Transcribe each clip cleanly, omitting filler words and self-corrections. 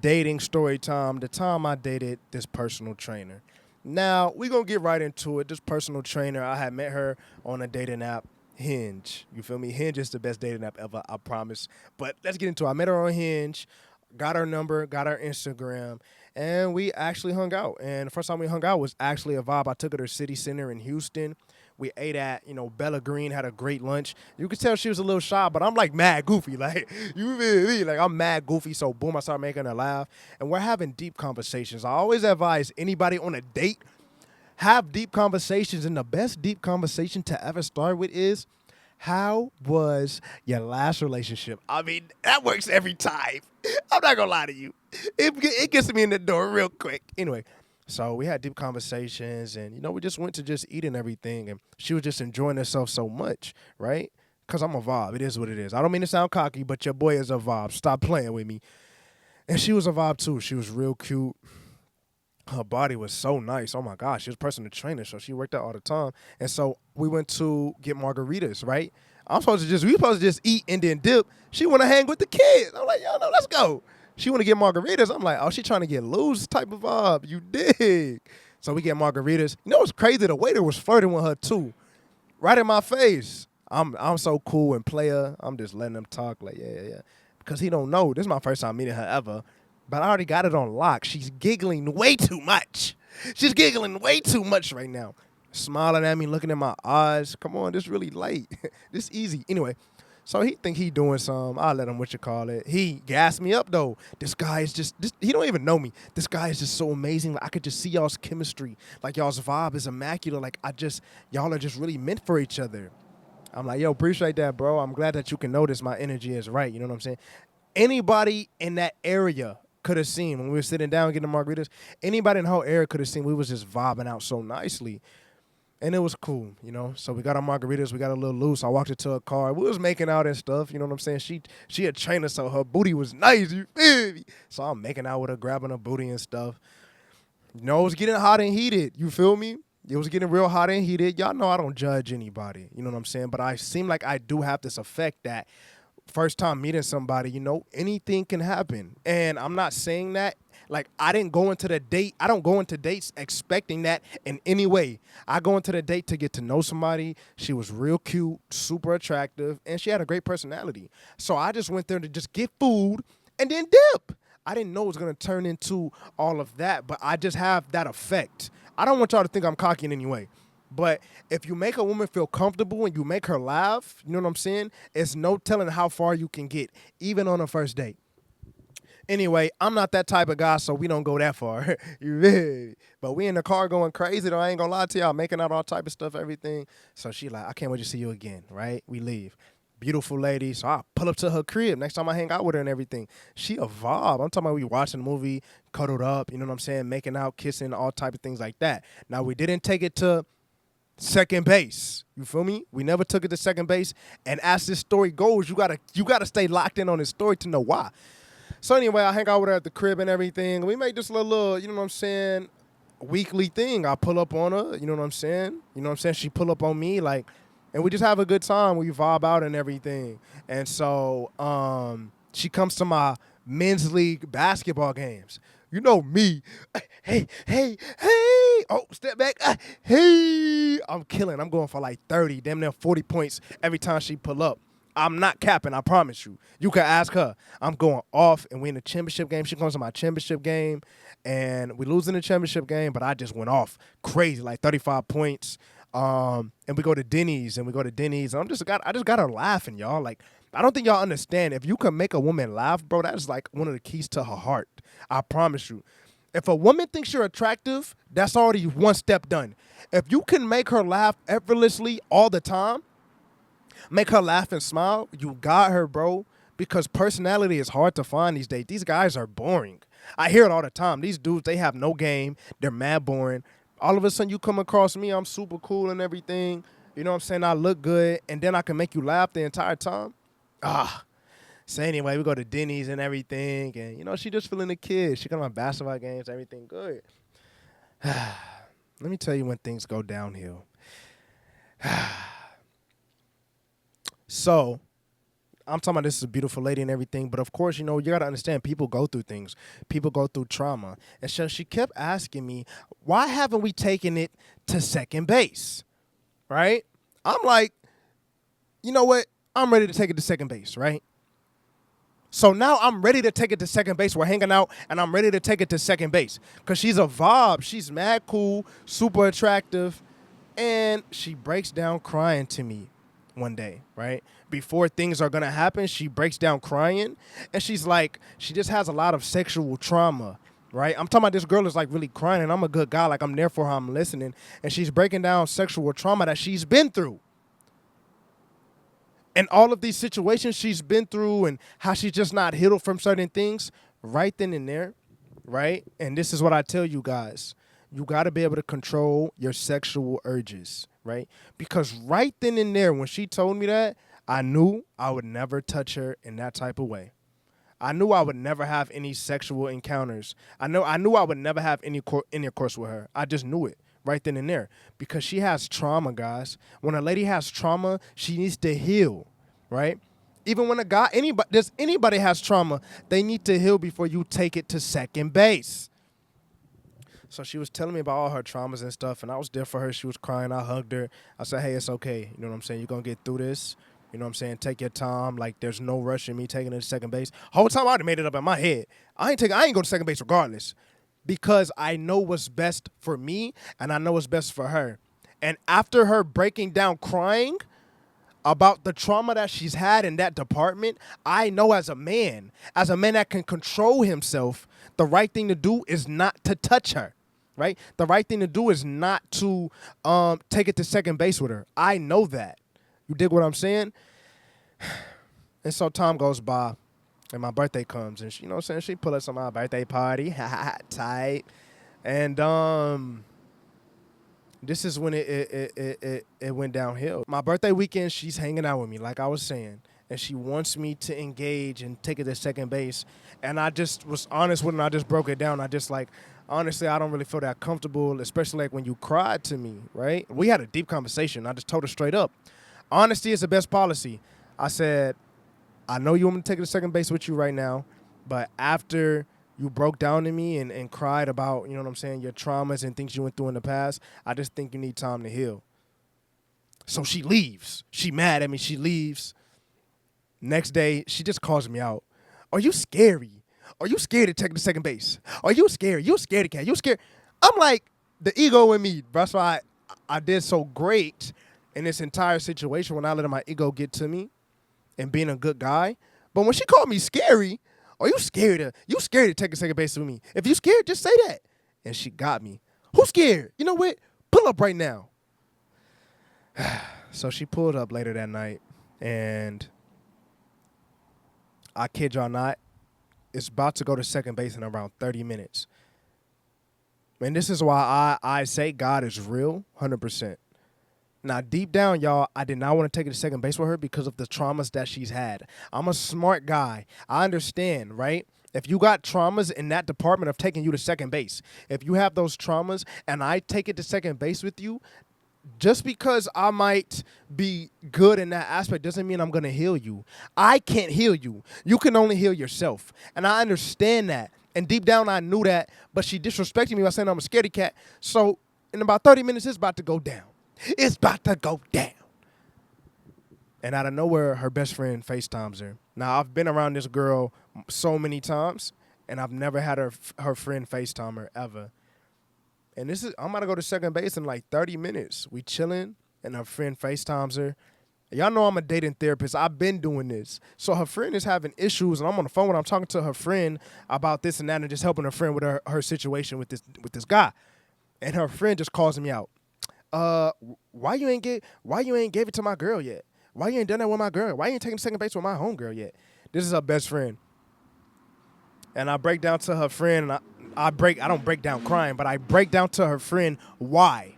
dating story time. The time I dated this personal trainer. Now, we're going to get right into it. This personal trainer, I had met her on a dating app, Hinge. You feel me? Hinge is the best dating app ever, I promise. But let's get into it. I met her on Hinge, got her number, got her Instagram, and we actually hung out. And the first time we hung out was actually a vibe. I took her to City Center in Houston. We ate at, Bella Green, had a great lunch. You could tell she was a little shy, but I'm like mad goofy. Like, you feel me? Like, I'm mad goofy. So, boom, I started making her laugh. And we're having deep conversations. I always advise anybody on a date, have deep conversations. And the best deep conversation to ever start with is, how was your last relationship? I mean, that works every time. I'm not going to lie to you. It gets me in the door real quick. Anyway. So we had deep conversations, and we just went to just eat and everything, and she was just enjoying herself so much, right? Because I'm a vibe. It is what it is. I don't mean to sound cocky, but your boy is a vibe. Stop playing with me. And she was a vibe too. She was real cute. Her body was so nice. Oh my gosh, she was a personal trainer, so she worked out all the time. And so we went to get margaritas, right? We supposed to just eat and then dip. She want to hang with the kids. I'm like, yo, no, let's go. She want to get margaritas. I'm like, oh, she trying to get loose type of vibe. You dig? So we get margaritas. You know what's crazy? The waiter was flirting with her too, right in my face. I'm so cool and player. I'm just letting them talk like, yeah. Because he don't know. This is my first time meeting her ever. But I already got it on lock. She's giggling way too much. She's giggling way too much right now. Smiling at me, looking in my eyes. Come on, this really light. This easy. Anyway. So he think he doing some. I'll let him He gassed me up though. This guy is he don't even know me. This guy is just so amazing. Like, I could just see y'all's chemistry. Like, y'all's vibe is immaculate. Like, y'all are just really meant for each other. I'm like, yo, appreciate that, bro. I'm glad that you can notice my energy is right. You know what I'm saying? Anybody in that area could have seen when we were sitting down getting margaritas. Anybody in the whole area could have seen we was just vibing out so nicely. And it was cool, So we got our margaritas. We got a little loose. I walked into a car. We was making out and stuff. You know what I'm saying? She a trainer, so her booty was nice. You feel me? So I'm making out with her, grabbing her booty and stuff. It was getting hot and heated. You feel me? It was getting real hot and heated. Y'all know I don't judge anybody. You know what I'm saying? But I seem like I do have this effect that first time meeting somebody, anything can happen. And I'm not saying that. Like, I don't go into dates expecting that in any way. I go into the date to get to know somebody. She was real cute, super attractive, and she had a great personality. So I just went there to just get food and then dip. I didn't know it was going to turn into all of that, but I just have that effect. I don't want y'all to think I'm cocky in any way. But if you make a woman feel comfortable and you make her laugh, you know what I'm saying? It's no telling how far you can get, even on a first date. Anyway, I'm not that type of guy, so we don't go that far. You feel me? But we in the car going crazy, though. I ain't gonna lie to y'all, making out all type of stuff, everything. So she like, I can't wait to see you again, right? We leave. Beautiful lady. So I pull up to her crib next time I hang out with her and everything. She a vibe. I'm talking about we watching a movie, cuddled up, you know what I'm saying? Making out, kissing, all type of things like that. Now, we didn't take it to second base. You feel me? We never took it to second base. And as this story goes, you gotta stay locked in on this story to know why. So anyway, I hang out with her at the crib and everything. We make this little, you know what I'm saying, weekly thing. I pull up on her, you know what I'm saying? You know what I'm saying? She pull up on me, like, and we just have a good time. We vibe out and everything. And so she comes to my men's league basketball games. You know me. Hey. Oh, step back. Hey. I'm killing. I'm going for like 30, damn near 40 points every time she pull up. I'm not capping, I promise you. You can ask her. I'm going off, and we in the championship game. She comes to my championship game, and we lose in the championship game, but I just went off crazy, like 35 points. And we go to Denny's. And I just got her laughing, y'all. Like, I don't think y'all understand. If you can make a woman laugh, bro, that's like one of the keys to her heart. I promise you. If a woman thinks you're attractive, that's already one step done. If you can make her laugh effortlessly all the time, make her laugh and smile, you got her, bro. Because personality is hard to find these days. These guys are boring. I hear it all the time. These dudes, they have no game. They're mad boring. All of a sudden, you come across me, I'm super cool and everything. You know what I'm saying? I look good, and then I can make you laugh the entire time. So anyway, we go to Denny's and everything, and, she just feeling the kid. She come on basketball games, everything good. Let me tell you when things go downhill. So I'm talking about this is a beautiful lady and everything, but of course, you got to understand people go through things. People go through trauma. And so she kept asking me, why haven't we taken it to second base? Right? I'm like, you know what? I'm ready to take it to second base, right? So now I'm ready to take it to second base. We're hanging out, and I'm ready to take it to second base. Because she's a vibe. She's mad cool, super attractive. And she breaks down crying to me one day, right? Before things are going to happen, she breaks down crying. And she's like, she just has a lot of sexual trauma, right? I'm talking about this girl is like really crying, and I'm a good guy. Like, I'm there for her. I'm listening. And she's breaking down sexual trauma that she's been through. And all of these situations she's been through and how she's just not healed from certain things right then and there, right? And this is what I tell you guys. You got to be able to control your sexual urges, right? Because right then and there, when she told me that, I knew I would never touch her in that type of way. I knew I would never have any sexual encounters. I knew I would never have any intercourse with her. I just knew it right then and there because she has trauma, guys. When a lady has trauma, she needs to heal, right? Even when anybody has trauma, they need to heal before you take it to second base. So she was telling me about all her traumas and stuff, and I was there for her. She was crying. I hugged her. I said, hey, it's okay. You know what I'm saying? You're going to get through this. You know what I'm saying? Take your time. Like, there's no rush in me taking it to second base. Whole time I already made it up in my head. I ain't going to second base regardless because I know what's best for me, and I know what's best for her. And after her breaking down crying about the trauma that she's had in that department, I know as a man that can control himself, the right thing to do is not to touch her. Right? The right thing to do is not to take it to second base with her. I know that. You dig what I'm saying? And so time goes by, and my birthday comes, and she, you know what I'm saying? She pull us on my birthday party, tight. And this is when it went downhill. My birthday weekend, she's hanging out with me, like I was saying, and she wants me to engage and take it to second base. And I just was honest with her, and I just broke it down. I just like, honestly, I don't really feel that comfortable, especially like when you cried to me, right? We had a deep conversation. I just told her straight up. Honesty is the best policy. I said, I know you want me to take it to second base with you right now, but after you broke down to me and cried about, you know what I'm saying, your traumas and things you went through in the past, I just think you need time to heal. So she leaves. She mad at me. She leaves. Next day, she just calls me out. Are you scary? Are you scared to take the second base? Are you scared? You scared, cat? You scared? I'm like, the ego in me. That's why I did so great in this entire situation when I let my ego get to me and being a good guy. But when she called me scary, are you scared? You scared to take a second base with me? If you scared, just say that. And she got me. Who's scared? You know what? Pull up right now. So she pulled up later that night, and I kid y'all not, it's about to go to second base in around 30 minutes. And this is why I say God is real, 100%. Now, deep down, y'all, I did not want to take it to second base with her because of the traumas that she's had. I'm a smart guy. I understand, right? If you got traumas in that department of taking you to second base, if you have those traumas and I take it to second base with you, just because I might be good in that aspect doesn't mean I'm going to heal you. I can't heal you. You can only heal yourself. And I understand that. And deep down, I knew that. But she disrespected me by saying I'm a scaredy cat. So in about 30 minutes, it's about to go down. It's about to go down. And out of nowhere, her best friend FaceTimes her. Now, I've been around this girl so many times, and I've never had her friend FaceTime her ever. And I'm about to go to second base in like 30 minutes. We chilling, and her friend FaceTimes her. Y'all know I'm a dating therapist. I've been doing this. So her friend is having issues, and I'm on the phone when I'm talking to her friend about this and that and just helping her friend with her situation with this guy. And her friend just calls me out. Why you ain't gave it to my girl yet? Why you ain't done that with my girl? Why you ain't taking second base with my homegirl yet? This is her best friend. And I break down to her friend, and I don't break down crying, but I break down to her friend why.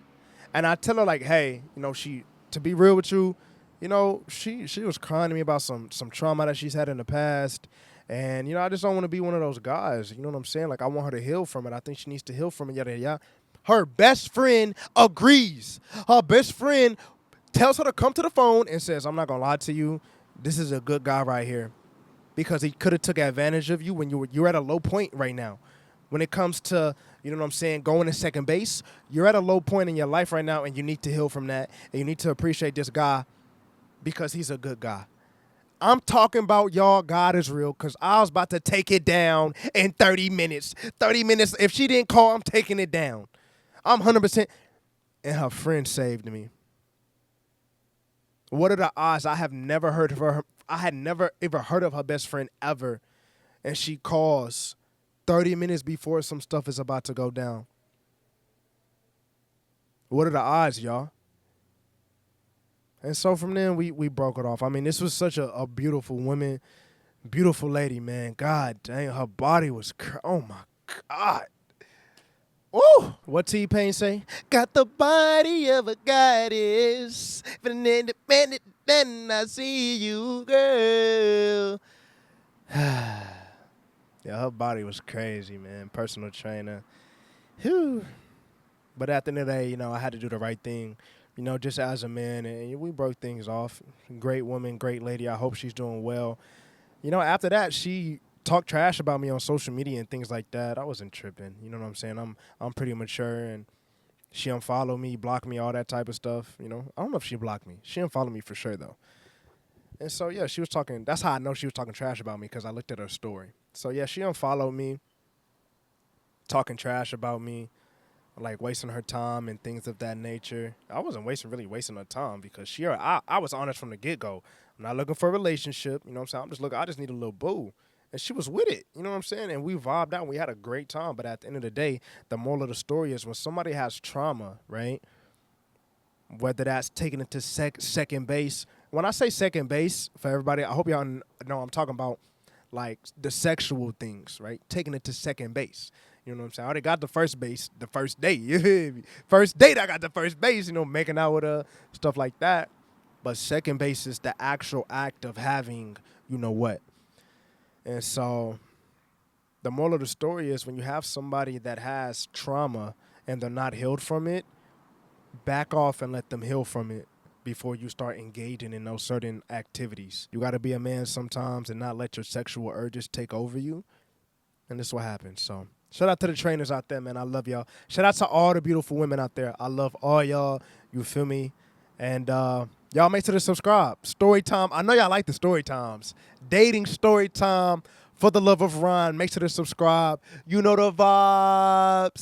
And I tell her, like, hey, you know, to be real with you, you know, she was crying to me about some trauma that she's had in the past. And, you know, I just don't want to be one of those guys. You know what I'm saying? Like, I want her to heal from it. I think she needs to heal from it, yada, yada, yada. Her best friend agrees. Her best friend tells her to come to the phone and says, I'm not going to lie to you. This is a good guy right here because he could have took advantage of you when you're at a low point right now. When it comes to, you know what I'm saying, going to second base, you're at a low point in your life right now, and you need to heal from that, and you need to appreciate this guy because he's a good guy. I'm talking about y'all, God is real, because I was about to take it down in 30 minutes. 30 minutes. If she didn't call, I'm taking it down. I'm 100%. And her friend saved me. What are the odds? I have never heard of her. I had never ever heard of her best friend ever. And she calls 30 minutes before some stuff is about to go down. What are the odds, y'all? And so from then, we broke it off. I mean, this was such a beautiful woman, beautiful lady, man. God dang, her body was, oh my God. Ooh, what T-Pain say? Got the body of a goddess, but independent, then I see you, girl. Yeah, her body was crazy, man. Personal trainer. Whew. But at the end of the day, you know, I had to do the right thing, you know, just as a man, and we broke things off. Great woman, great lady. I hope she's doing well. You know, after that, she talked trash about me on social media and things like that. I wasn't tripping. You know what I'm saying? I'm pretty mature, and she unfollowed me, blocked me, all that type of stuff. You know, I don't know if she blocked me. She unfollowed me for sure, though. And so, yeah, she was talking. That's how I know she was talking trash about me, because I looked at her story. So, yeah, she unfollowed me, talking trash about me, like wasting her time and things of that nature. I wasn't really wasting her time, because I was honest from the get-go. I'm not looking for a relationship. You know what I'm saying? I just need a little boo. And she was with it. You know what I'm saying? And we vibed out and we had a great time. But at the end of the day, the moral of the story is when somebody has trauma, right? Whether that's taking it to second base. When I say second base, for everybody, I hope y'all know I'm talking about like the sexual things, right? Taking it to second base. You know what I'm saying? I already got the first base the first day. You hear me? First date, I got the first base, you know, making out with her, stuff like that. But second base is the actual act of having, you know what. And so the moral of the story is when you have somebody that has trauma and they're not healed from it, back off and let them heal from it before you start engaging in those certain activities. You got to be a man sometimes and not let your sexual urges take over you. And this is what happens. So shout out to the trainers out there, man. I love y'all. Shout out to all the beautiful women out there. I love all y'all. You feel me? And y'all make sure to subscribe. Story time. I know y'all like the story times. Dating story time. For the love of Ron, make sure to subscribe. You know the vibes.